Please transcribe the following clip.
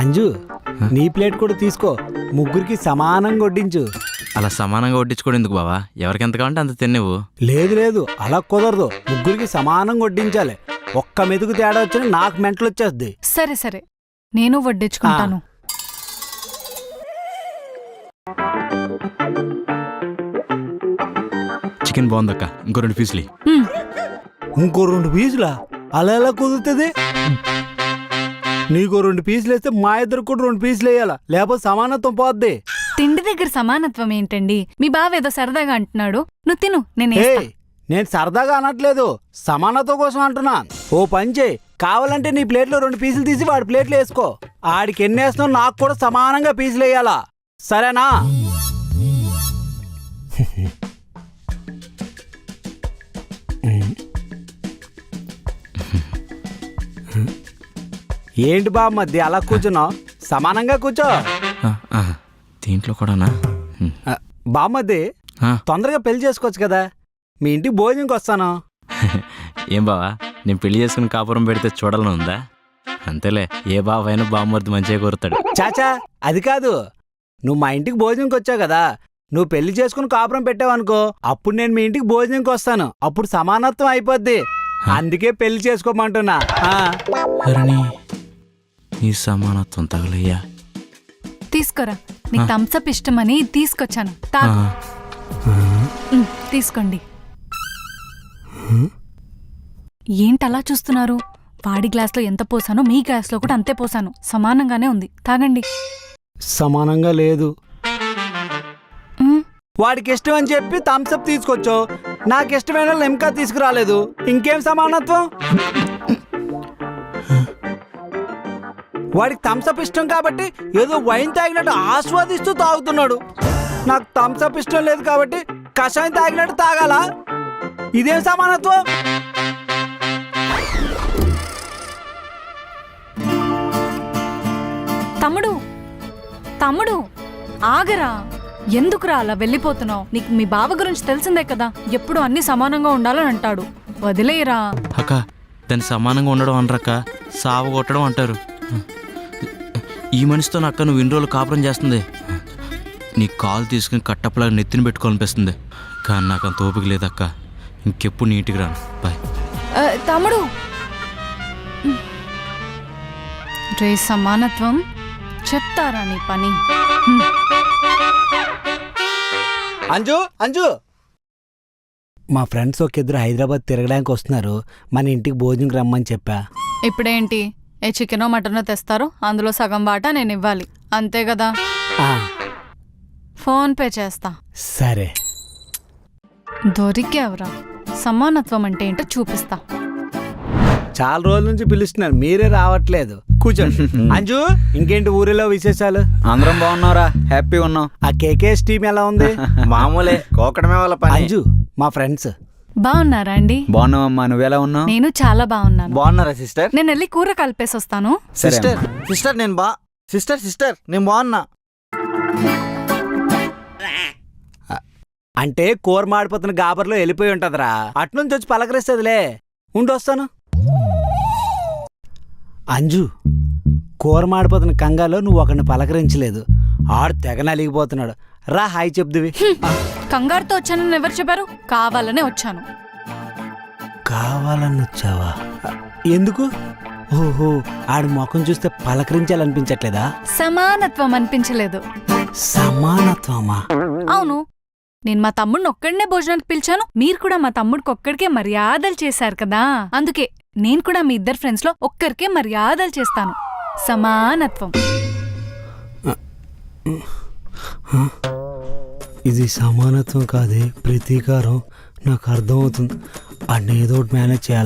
అంజు నీ ప్లేట్ కూడా తీసుకో, ముగ్గురికి సమానంగా వడ్డించు. అలా సమానంగా వడ్డించుకోవడం ఎందుకు బావా? ఎవరికి ఎంత కావాలంటే అంత తినేవు. లేదు లేదు, అలా కుదరదు. ముగ్గురికి సమానంగా వడ్డించాలి. ఒక్క మెతుకు తేడా వచ్చినా నాకు మెంటలు వచ్చేస్తుంది. సరే సరే, నేను వడ్డించుకుంటాను. చికెన్ బాగుందక్క, ఇంకో 2 పీసులు. ఇంకో 2 పీసులా? అలా ఎలా కుదురుతుంది? నీకో 2 పీసులు వేస్తే మా ఇద్దరు కూడా 2 పీసులు వేయాలా, లేకపోతే సమానత్వం పోద్ది. తిండి దగ్గర సమానత్వం ఏంటండి? మీ బావ ఏదో సరదాగా అంటున్నాడు, నువ్వు తిను, నేను సరదాగా అనట్లేదు, సమానత్వం కోసం అంటున్నా. ఓ పని చేయి, కావాలంటే నీ ప్లేట్లో 2 పీసులు తీసి వాడి ప్లేట్లో వేసుకో. ఆడికి ఎన్ని వేస్తున్నావు నాకు కూడా సమానంగా పీసులు వేయాలా, సరేనా? ఏంటి బామ్మద్ది అలా కూర్చున్నావు? సమానంగా కూర్చో. దీంట్లో కూడానా? బామ్మద్ది తొందరగా పెళ్లి చేసుకోవచ్చు కదా, మీ ఇంటికి భోజనంకి వస్తాను. ఏం బావా, నేను పెళ్లి చేసుకుని కాపురం పెడితే చూడాలని ఉందా? అంతేలే, ఏ బావైనా బామ్మర్ది మంచిగా కోరుతాడు. చాచా అది కాదు, నువ్వు మా ఇంటికి భోజనంకి వచ్చావు కదా, నువ్వు పెళ్లి చేసుకుని కాపురం పెట్టావనుకో, అప్పుడు నేను మీ ఇంటికి భోజనంకి వస్తాను, అప్పుడు సమానత్వం అయిపోద్ది. అందుకే పెళ్లి చేసుకోమంటున్నా. ఈ సమానత్వం తగలయ్యా. తీసుకోరా, నీకు థమ్సప్ ఇష్టమని తీసుకొచ్చాను, తాగు. తీసుకోండి. ఏంటలా చూస్తున్నారు? వాడి గ్లాస్లో ఎంత పోసానో మీ గ్లాస్లో కూడా అంతే పోసాను, సమానంగానే ఉంది, తాగండి. సమానంగా లేదు. వాడికి ఇష్టం అని చెప్పి థమ్సప్ తీసుకొచ్చావు, నాకు ఇష్టమైన లిమ్కా తీసుకురాలేదు, ఇంకేం సమానత్వం? వాడికి థమ్సప్ ఇష్టం కాబట్టి ఏదో వైన్ తాగినట్టు ఆస్వాదిస్తూ తాగుతున్నాడు, నాకు థమ్సప్ ఇష్టం లేదు కాబట్టి కషాయం తాగినట్టు తాగాల, ఇదేం సమానత్వం? తమ్ముడు తమ్ముడు ఆగరా, ఎందుకురా అలా వెళ్ళిపోతున్నావు? నీకు మీ బావ గురించి తెలిసిందే కదా, ఎప్పుడు అన్ని సమానంగా ఉండాలని అంటాడు, వదిలేయరా. అక్క, దాన్ని సమానంగా ఉండడం అనరక్క, సావ కొట్టడం అంటారు. ఈ మనిషితో అక్క నువ్వు ఇన్ని రోజులు కాపురం చేస్తుంది, నీ కాలు తీసుకుని కట్టప్పలాగా నెత్తిని పెట్టుకోవాలనిపిస్తుంది, కానీ నాకు అంత ఓపిక లేదక్క. ఇంకెప్పుడు నీటికి రాను, బాయ్. తమ్ముడు రే, సమానత్వం చెప్తారా నీ పని? అంజు అంజు, మా ఫ్రెండ్స్ ఒక ఇద్దరు హైదరాబాద్ తిరగడానికి వస్తున్నారు, మన ఇంటికి భోజనంకి రమ్మని చెప్పా. ఇప్పుడేంటి, ఏ చికెనో మటనో తెస్తారు, అందులో సగం వాటా నేను ఇవ్వాలి, అంతే కదా? ఫోన్ పే చేస్తా. సరే. దొరికేవరా, సమానత్వం అంటే ఏంటో చూపిస్తా. చాలా రోజుల నుంచి పిలుస్తున్నారు, మీరే రావట్లేదు. కూర్చోండి. అంజు, ఇంకేంటి ఊరిలో విశేషాలు? అందరం బాగున్నారా? హ్యాపీ ఉన్నాం. ఆ కేకేఎస్ టీం ఎలా ఉంది? మామూలే, కోకడమే వాళ్ళ పని. అంజు మా ఫ్రెండ్స్ బాగున్నారా అండి? బాగున్నావమ్మా, నువ్వెలా ఉన్నావు? నేను చాలా బాగున్నాను. బాగున్నారా సిస్టర్? నేను వెళ్ళి కూర కలిపేసి వస్తాను. సిస్టర్ సిస్టర్ నేను సిస్టర్ నేను బాగున్నా. అంటే కూర మాడిపోతున్న గాబర్లో వెళ్ళిపోయి ఉంటదిరా, అట్నుంచి వచ్చి పలకరిస్తుందిలే, ఉండొస్తాను. అంజు, కూర మాడిపోతున్న కంగాలో నువ్వు ఒకరిని పలకరించలేదు, ఆడు తెగ నలిగిపోతున్నాడు, రా హాయ్ చెప్దువి. కంగారుతో వచ్చానని ఎవరు చెప్పారు? కావాలనే వచ్చాను. కావాలని వచ్చావా? ఎందుకు? ఓహో, ఆడి ముఖం చూస్తే పలకరించాలనిపించట్లేదా? సమానత్వం అనిపించలేదు. సమానత్వమా? అవును, నేను మా తమ్ముడిని ఒక్కడినే భోజనానికి పిలిచాను, మీరు కూడా మా తమ్ముడికి ఒక్కడికే మర్యాదలు చేశారు కదా, అందుకే నేను కూడా మీ ఇద్దరు ఫ్రెండ్స్ లో ఒక్కరికే మర్యాదలు చేస్తాను. సమానత్వం. ఇది సమానత్వం కాదే, ప్రతీకారం. నాకు అర్థమవుతుంది, అన్నీ ఏదో ఒకటి మేనేజ్ చేయాలి.